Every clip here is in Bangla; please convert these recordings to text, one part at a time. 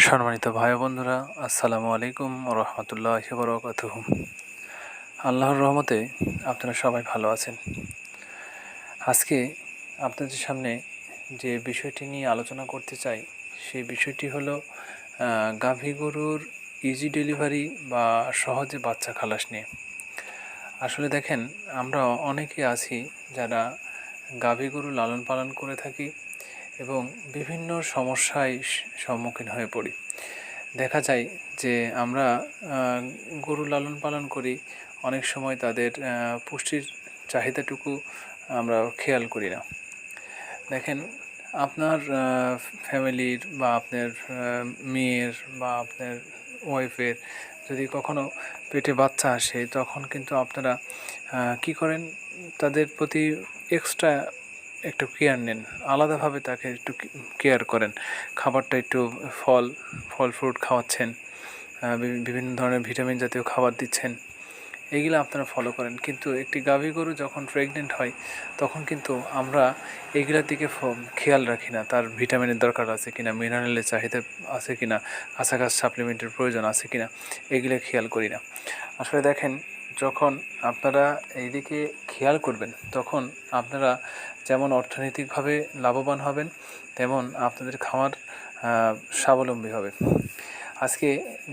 সম্মানিত ভাই বন্ধুরা, আসসালামু আলাইকুম রহমতুল্লাহি ওয়া বারাকাতুহু। আল্লাহর রহমতে আপনারা সবাই ভালো আছেন। আজকে আপনাদের সামনে যে বিষয়টি নিয়ে আলোচনা করতে চাই সেই বিষয়টি হলো গাভী গরুর ইজি ডেলিভারি বা সহজে বাচ্চা খালাস নিয়ে। আসলে দেখেন, আমরা অনেকে আছি যারা গাভী গরু লালন পালন করে থাকি এবং বিভিন্ন সমস্যায় সম্মুখীন হয়ে পড়ি। দেখা যায় যে আমরা গরু লালন পালন করি, অনেক সময় তাদের পুষ্টির চাহিদাটুকু আমরা খেয়াল করি না। দেখেন, আপনার ফ্যামিলির বা আপনার মেয়ের বা আপনার ওয়াইফের যদি কখনো পেটে বাচ্চা আসে, তখন কিন্তু আপনারা কি করেন, তাদের প্রতি এক্সট্রা একটু কেয়ার নেন, আলাদাভাবে তাকে একটু কেয়ার করেন। খাবারটা একটু ফল ফ্রুট খাওয়াচ্ছেন, বিভিন্ন ধরনের ভিটামিন জাতীয় খাবার দিচ্ছেন, এইগুলো আপনারা ফলো করেন। কিন্তু একটি গাভী গরু যখন প্রেগনেন্ট হয় তখন কিন্তু আমরা এইগুলোর দিকে খেয়াল রাখি না। তার ভিটামিনের দরকার আছে কিনা, মিনারেলের চাহিদা আছে কিনা, কাছাকাছি সাপ্লিমেন্টের প্রয়োজন আছে কিনা, এগুলো খেয়াল করি না। আসলে দেখেন, যখন আপনারা এইদিকে খেয়াল করবেন তখন আপনারা যেমন অর্থনৈতিকভাবে লাভবান হবেন, তেমন আপনাদের খামার স্বাবলম্বী হবে। আজকে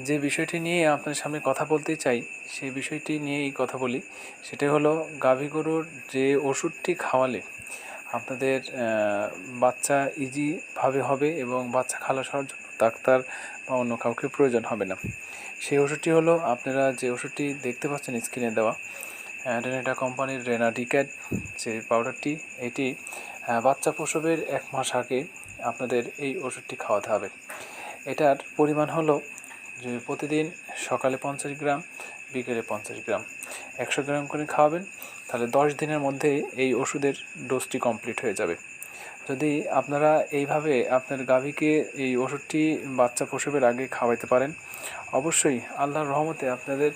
যে বিষয়টি নিয়ে আপনার সামনে কথা বলতে চাই, সেই বিষয়টি নিয়েই কথা বলি। সেটা হলো গাভী গরুর যে ওষুধটি খাওয়ালে আপনাদের বাচ্চা ইজিভাবে হবে এবং বাচ্চা খালাস হওয়ার জন্য ডাক্তার বা অন্য কাউকে প্রয়োজন হবে না। সেই ওষুধটি হলো, আপনারা যে ওষুধটি দেখতে পাচ্ছেন স্ক্রিনে দেওয়া, রেনাটা কোম্পানির রেনাডিক্যাট যে পাউডারটি, এটি বাচ্চা প্রসবের 1 মাস আগে আপনাদের এই ওষুধটি খাওয়াতে হবে। এটার পরিমাণ হলো যে প্রতিদিন সকালে 50 গ্রাম, বিকেলে 50 গ্রাম, 100 গ্রাম করে খাওয়াবেন। তাহলে 10 দিনের মধ্যে এই ওষুধের ডোজটি কমপ্লিট হয়ে যাবে। যদি আপনারা এইভাবে আপনার গাভীকে এই ওষুধটি বাচ্চা প্রসবের আগে খাওয়াইতে পারেন, অবশ্যই আল্লাহর রহমতে আপনাদের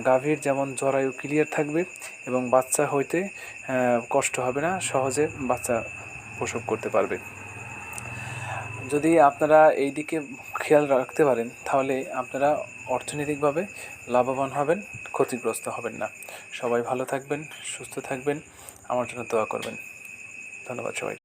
গাভীর যেমন জরায়ু ক্লিয়ার থাকবে এবং বাচ্চা হইতে কষ্ট হবে না, সহজে বাচ্চা প্রসব করতে পারবে। যদি আপনারা এই দিকে খেয়াল রাখতে পারেন তাহলে আপনারা অর্থনৈতিকভাবে লাভবান হবেন, ক্ষতিগ্রস্ত হবেন না। সবাই ভালো থাকবেন, সুস্থ থাকবেন, আমার জন্য দোয়া করবেন। ধন্যবাদ সবাই।